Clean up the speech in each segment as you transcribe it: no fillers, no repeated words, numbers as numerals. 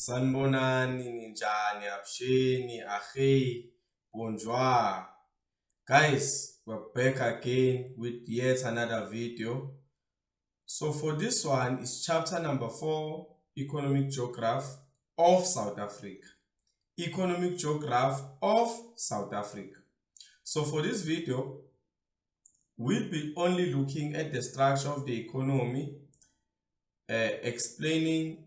Sanibonani, ninjani, abusheni, ahey, bonjour. Guys, we're back again with yet another video. So for this one, it's chapter number 4, Economic Geography of South Africa. Economic Geography of South Africa. So for this video, we'll be only looking at the structure of the economy, explaining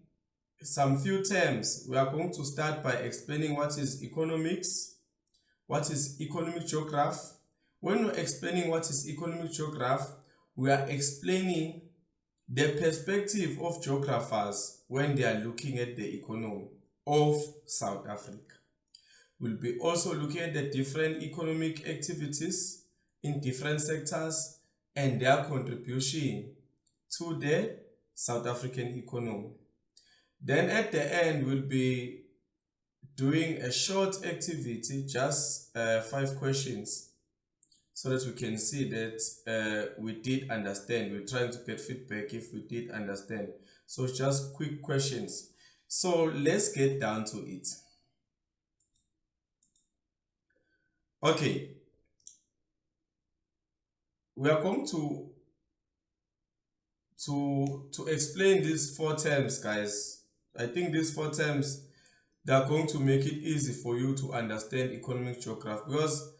some few terms. We are going to start by explaining what is economics, what is economic geography. When we're explaining what is economic geography, we are explaining the perspective of geographers when they are looking at the economy of South Africa. We'll be also looking at the different economic activities in different sectors and their contribution to the South African economy. Then at the end, we'll be doing a short activity, just 5 questions, so that we can see that we did understand. We're trying to get feedback if we did understand. So just quick questions. So let's get down to it. Okay. We are going to explain these 4 terms, guys. I think these 4 terms, they are going to make it easy for you to understand economic geography, because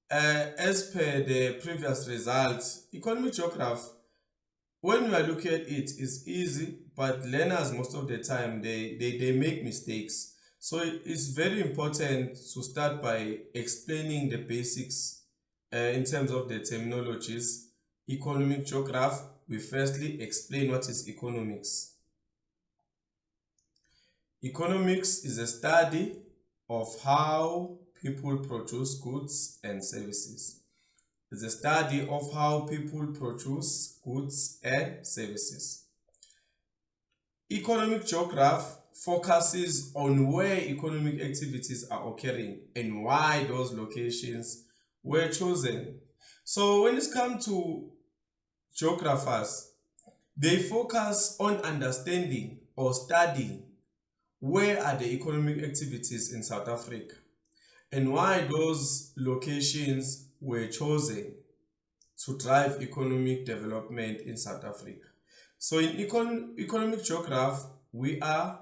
as per the previous results, economic geography, when you are looking at it, is easy, but learners most of the time they make mistakes. So it's very important to start by explaining the basics in terms of the terminologies. Economic geography, we firstly explain what is economics. Economics is a study of how people produce goods and services. It's a study of how people produce goods and services. Economic geography focuses on where economic activities are occurring and why those locations were chosen. So when it comes to geographers, they focus on understanding or studying where are the economic activities in South Africa and why those locations were chosen to drive economic development in South Africa. So in economic geography, we are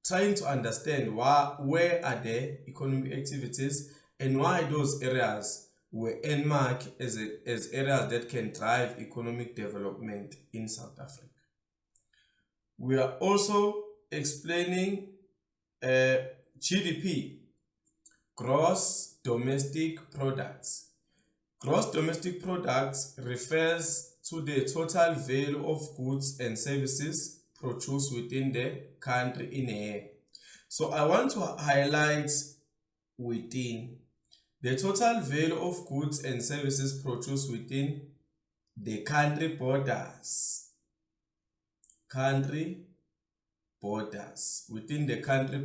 trying to understand where are the economic activities and why those areas were earmarked as areas that can drive economic development in South Africa. We are also explaining GDP, gross domestic products. Gross domestic products refers to the total value of goods and services produced within the country in a year. So I want to highlight within the total value of goods and services produced within the country borders. Within the country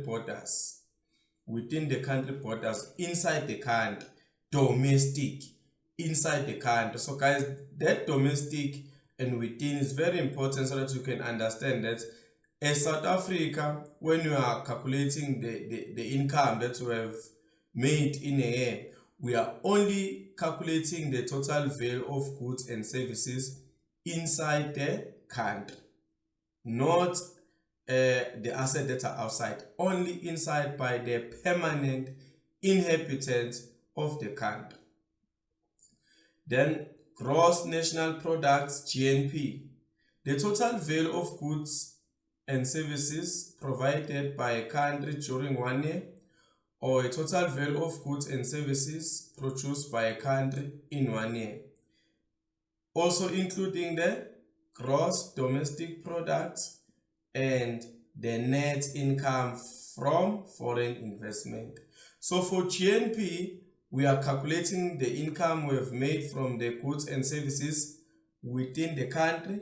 borders, inside the country, domestic, inside the country. So guys, that domestic and within is very important so that you can understand that as South Africa, when you are calculating the income that you have made in a year, we are only calculating the total value of goods and services inside the country, not the assets that are outside, only inside by the permanent inhabitants of the country. Then gross national products, GNP, the total value of goods and services provided by a country during 1 year, or a total value of goods and services produced by a country in 1 year, also including the gross domestic product and the net income from foreign investment. So for GNP, we are calculating the income we have made from the goods and services within the country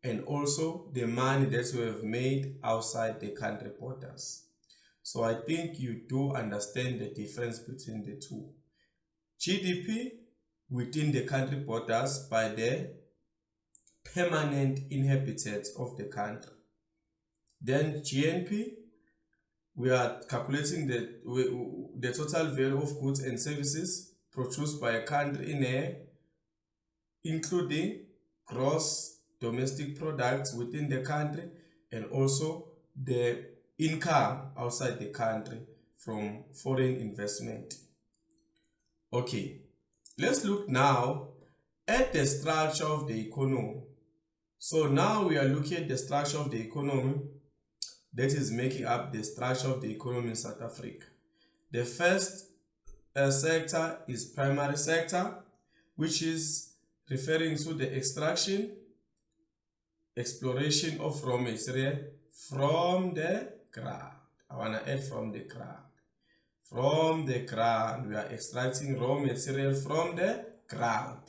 and also the money that we have made outside the country borders. So I think you do understand the difference between the two. GDP within the country borders by the permanent inhabitants of the country. Then GNP we are calculating the total value of goods and services produced by a country in a, including gross domestic products within the country and also the income outside the country from foreign investment. Okay, let's look now at the structure of the economy. So now we are looking at the structure of the economy that is making up the structure of the economy in South Africa. The first sector is primary sector, which is referring to the extraction, exploration of raw material from the ground. I want to add from the ground. From the ground, we are extracting raw material from the ground.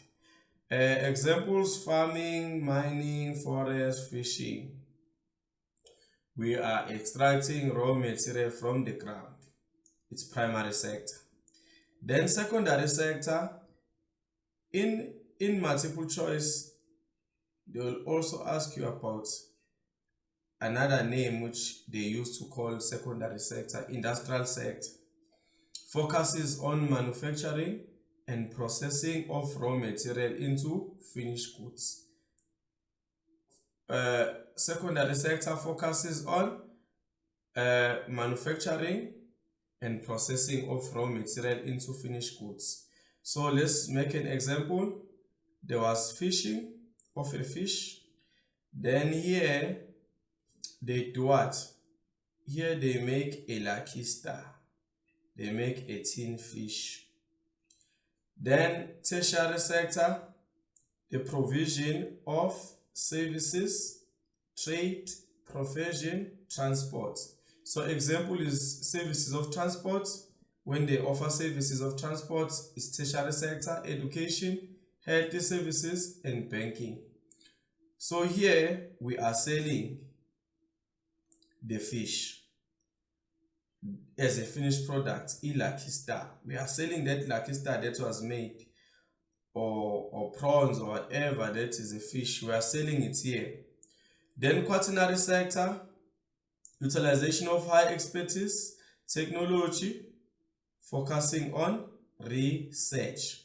Examples: farming, mining, forest, fishing. We are extracting raw material from the ground. It's primary sector. Then secondary sector, in multiple choice, they will also ask you about another name which they used to call secondary sector. Industrial sector focuses on manufacturing and processing of raw material into finished goods. Secondary sector focuses on manufacturing and processing of raw material into finished goods. So let's make an example. There was fishing of a fish. Then here they do what? Here they make a lucky star. They make a tin fish. Then tertiary sector, the provision of services, trade, profession, transport. So example is services of transport. When they offer services of transport, is tertiary sector, education, health services, and banking. So here we are selling the fish as a finished product, lucky star. We are selling that lucky star that was made, or prawns or whatever that is a fish. We are selling it here. Then quaternary sector, utilization of high expertise, technology, focusing on research.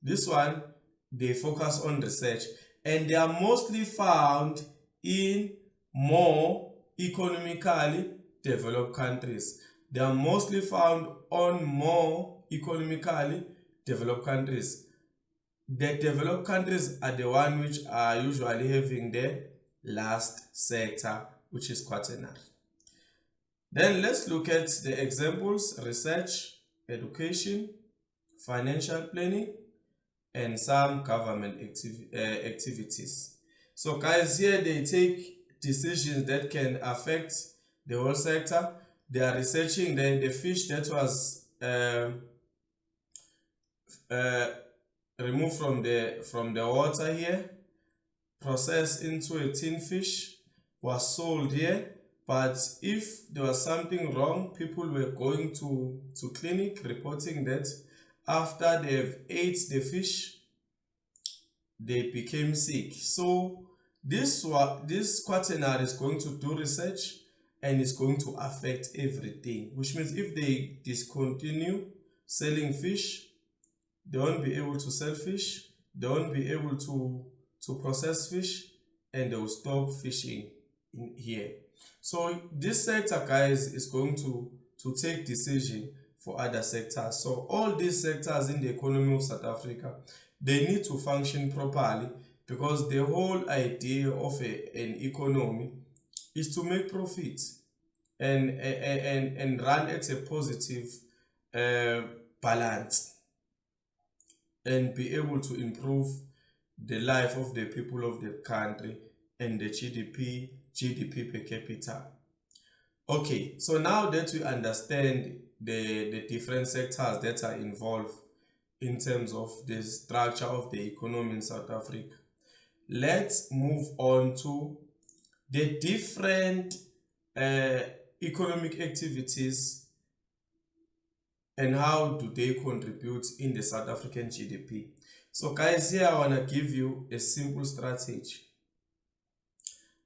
This one, they focus on research, and they are mostly found in more economically developed countries. They are mostly found on more economically developed countries. The developed countries are the ones which are usually having the last sector, which is quaternary. Then let's look at the examples: research, education, financial planning, and some government activities. So guys, here they take decisions that can affect the whole sector. They are researching the fish that was removed from the water here, processed into a tin fish, was sold here. But if there was something wrong, people were going to clinic reporting that after they have ate the fish, they became sick. So this quaternary is going to do research and is going to affect everything, which means if they discontinue selling fish, they won't be able to sell fish, they won't be able to process fish, and they will stop fishing in here. So this sector, guys, is going to take decision for other sectors. So all these sectors in the economy of South Africa, they need to function properly, because the whole idea of an economy is to make profit and run at a positive balance and be able to improve the life of the people of the country and the GDP per capita. Okay, so now that we understand the different sectors that are involved in terms of the structure of the economy in South Africa, let's move on to the different economic activities and how do they contribute in the South African GDP. So guys, here I want to give you a simple strategy.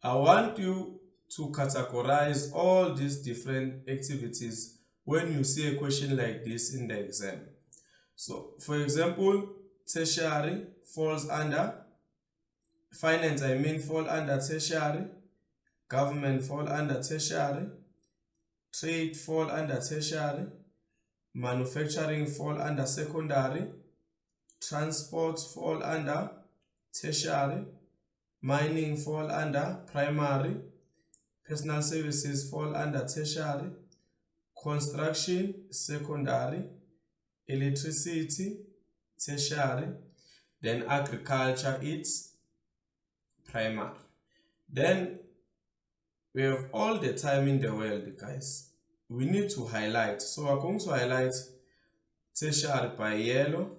I want you to categorize all these different activities when you see a question like this in the exam. So, for example, tertiary falls under, finance fall under tertiary, government fall under tertiary, trade fall under tertiary, manufacturing fall under secondary, transport fall under tertiary, mining fall under primary, personal services fall under tertiary, construction secondary, electricity tertiary, then agriculture it's primary. Then we have all the time in the world, guys. We need to highlight. So we're going to highlight tertiary by yellow.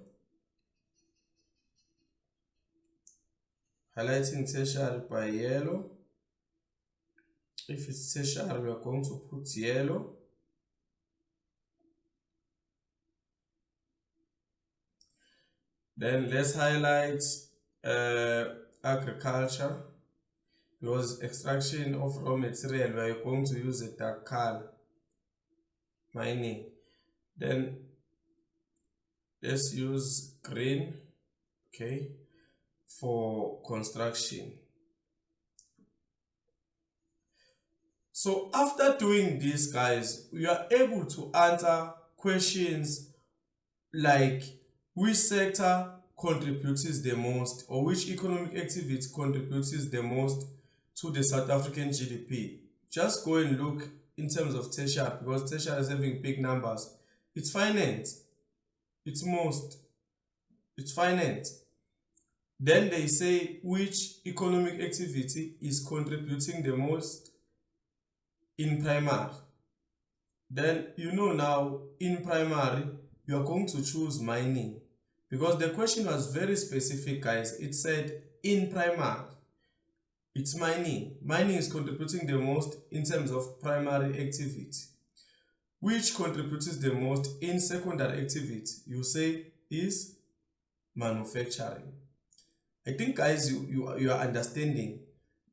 Highlighting tertiary by yellow. If it's tertiary, we are going to put yellow. Then let's highlight agriculture, because extraction of raw material, we are going to use a dark color. Mining. Then let's use green, okay, for construction. So after doing this, guys, we are able to answer questions like which sector contributes the most, or which economic activity contributes the most to the South African GDP. Just go and look in terms of tertiary, because tertiary is having big numbers. It's finance. It's finance. Then they say which economic activity is contributing the most in primary. Then you know now in primary you are going to choose mining, because the question was very specific, guys. It said in primary it's mining. Mining is contributing the most in terms of primary activity. Which contributes the most in secondary activity, you say, is manufacturing. I think, guys, you are understanding.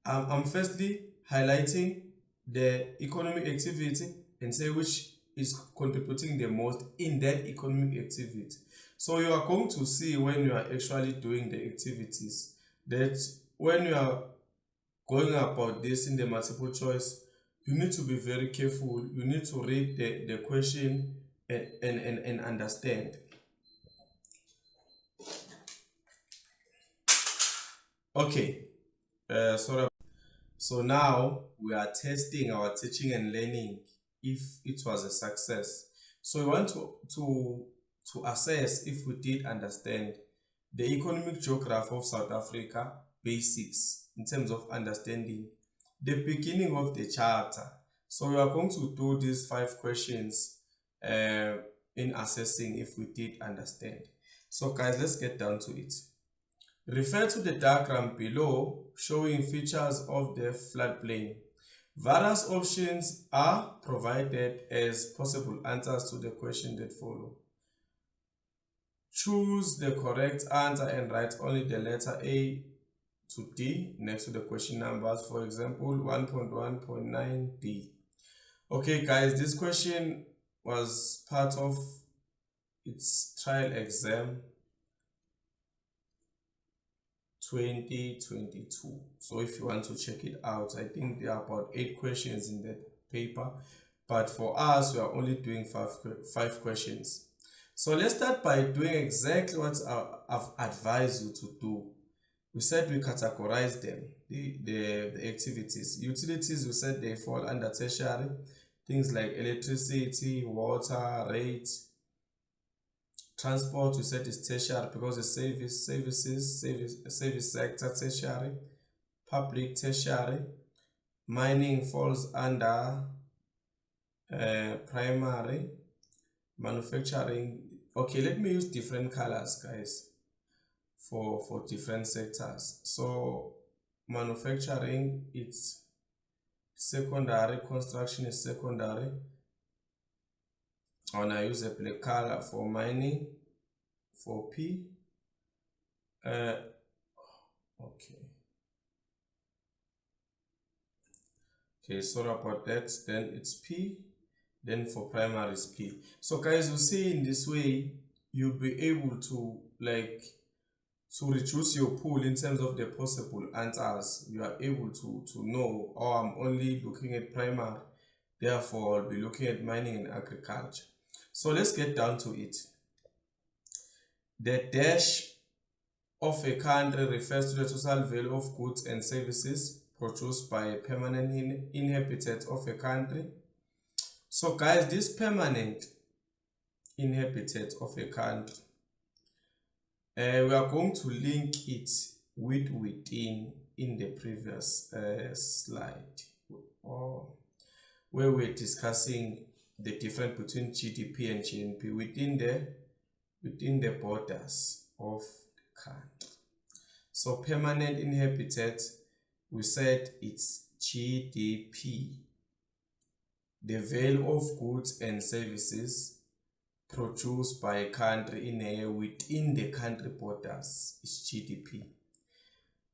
I'm firstly highlighting the economic activity and say which is contributing the most in that economic activity. So you are going to see when you are actually doing the activities that when you are going about this in the multiple choice, you need to be very careful. You need to read the question and understand. Okay, sorry. So now we are testing our teaching and learning if it was a success. So we want to assess if we did understand the economic geography of South Africa basics in terms of understanding the beginning of the chapter. So we are going to do these 5 questions in assessing if we did understand. So guys, let's get down to it. Refer to the diagram below showing features of the floodplain. Various options are provided as possible answers to the question that follow. Choose the correct answer and write only the letter A to D next to the question numbers. For example, 1.1.9D. Okay, guys, this question was part of its trial exam 2022. So if you want to check it out, I think there are about 8 questions in that paper, but for us we are only doing 5 questions. So let's start by doing exactly what I've advised you to do. We said we categorize them, the activities. Utilities, we said they fall under tertiary. Things like electricity, water, rate. Transport, we said is tertiary because the service sector tertiary. Public tertiary. Mining falls under primary. Manufacturing, okay, let me use different colors, guys, for different sectors. So manufacturing, it's secondary. Construction is secondary. And I use a black color for mining, for P. Okay. Okay, sorry about that. Then it's P. Then for primary is P. So guys, you see in this way, you'll be able to to reduce your pool in terms of the possible answers. You are able to know, oh, I'm only looking at primary, therefore I'll be looking at mining and agriculture. So let's get down to it. The dash of a country refers to the total value of goods and services produced by a permanent inhabitant of a country. So guys, this permanent inhabitant of a country, we are going to link it with within in the previous slide, where we're discussing the difference between GDP and GNP within the borders of the country. So permanent inhabitant, we said it's GDP. The value of goods and services produced by a country in a year within the country borders is GDP.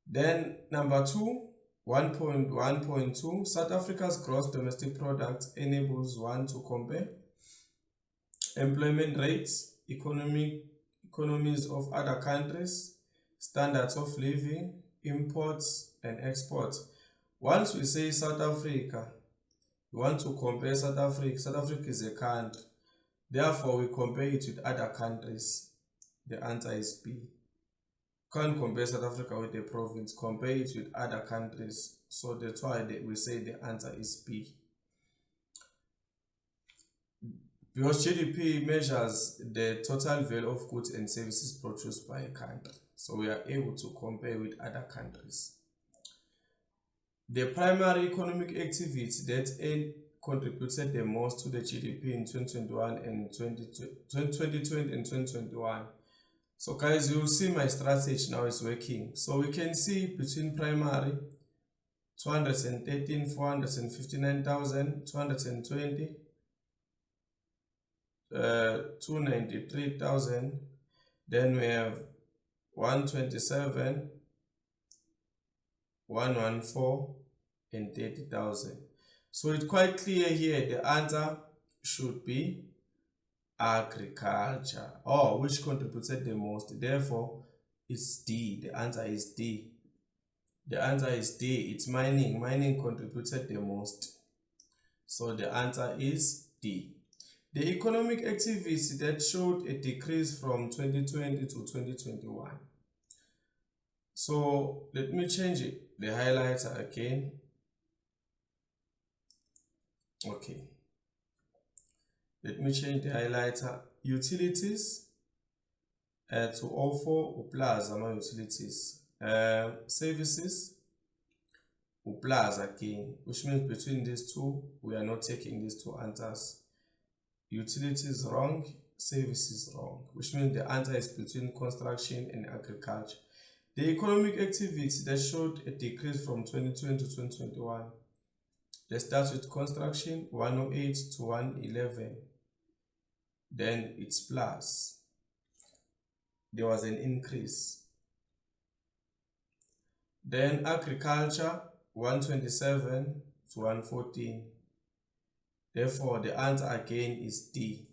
Then number 2, 1.1.2, South Africa's gross domestic product enables one to compare employment rates, economies of other countries, standards of living, imports and exports. Once we say South Africa, we want to compare South Africa. South Africa is a country. Therefore, we compare it with other countries. The answer is B. Can't compare South Africa with a province. Compare it with other countries. So that's why we say the answer is B. Because GDP measures the total value of goods and services produced by a country. So we are able to compare with other countries. The primary economic activity that contributed the most to the GDP in 2021 and 2020 and 2021. So guys, you'll see my strategy now is working. So we can see between primary 213, 459,000, 220, 293,000. Then we have 127, 114 and 30,000. So it's quite clear here the answer should be agriculture, which contributed the most. Therefore, it's D. The answer is D. The answer is D. It's mining. Mining contributed the most. So the answer is D. The economic activity that showed a decrease from 2020 to 2021. So let me change it, the highlighter again. Okay. Let me change the highlighter. Utilities to offer plus among utilities. Services plus again, which means between these two, we are not taking these two answers. Utilities wrong, services wrong, which means the answer is between construction and agriculture. The economic activity that showed a decrease from 2020 to 2021. Let's start with construction, 108 to 111. Then it's plus. There was an increase. Then agriculture, 127 to 114. Therefore, the answer again is D.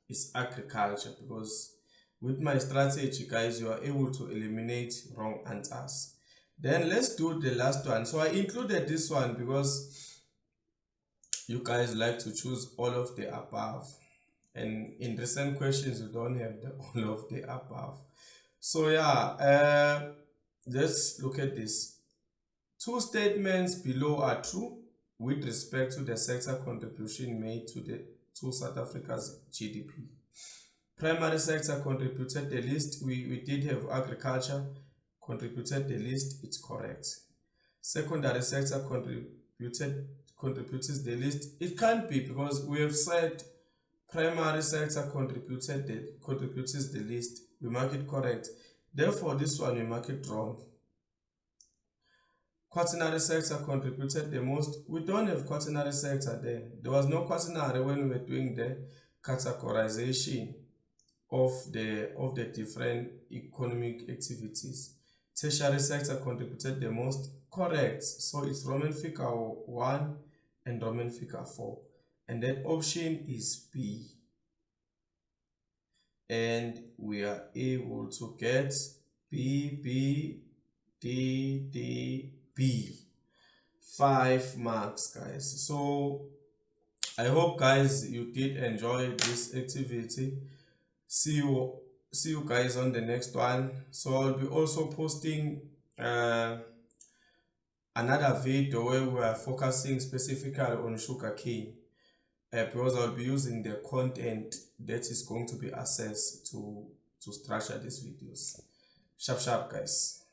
It's agriculture, because with my strategy, guys, you are able to eliminate wrong answers. Then let's do the last one. So I included this one because you guys like to choose all of the above. And in recent questions, you don't have all of the above. So yeah, let's look at this. Two statements below are true with respect to the sector contribution made to South Africa's GDP. Primary sector contributed the least. We did have agriculture contributed the least. It's correct. Secondary sector contributes the least. It can't be, because we have said primary sector contributes the least. We mark it correct. Therefore, this one we mark it wrong. Quaternary sector contributed the most. We don't have quaternary sector there. There was no quaternary when we were doing the categorization of the different economic activities. Tertiary sector contributed the most. Correct. So it's Roman figure 1 and Roman figure 4. And that option is B. And we are able to get B, B, D, D, B. 5 marks, guys. So I hope, guys, you did enjoy this activity. See you guys on the next one. So I'll be also posting another video where we are focusing specifically on sugarcane, because I'll be using the content that is going to be accessed to structure these videos. Sharp, guys.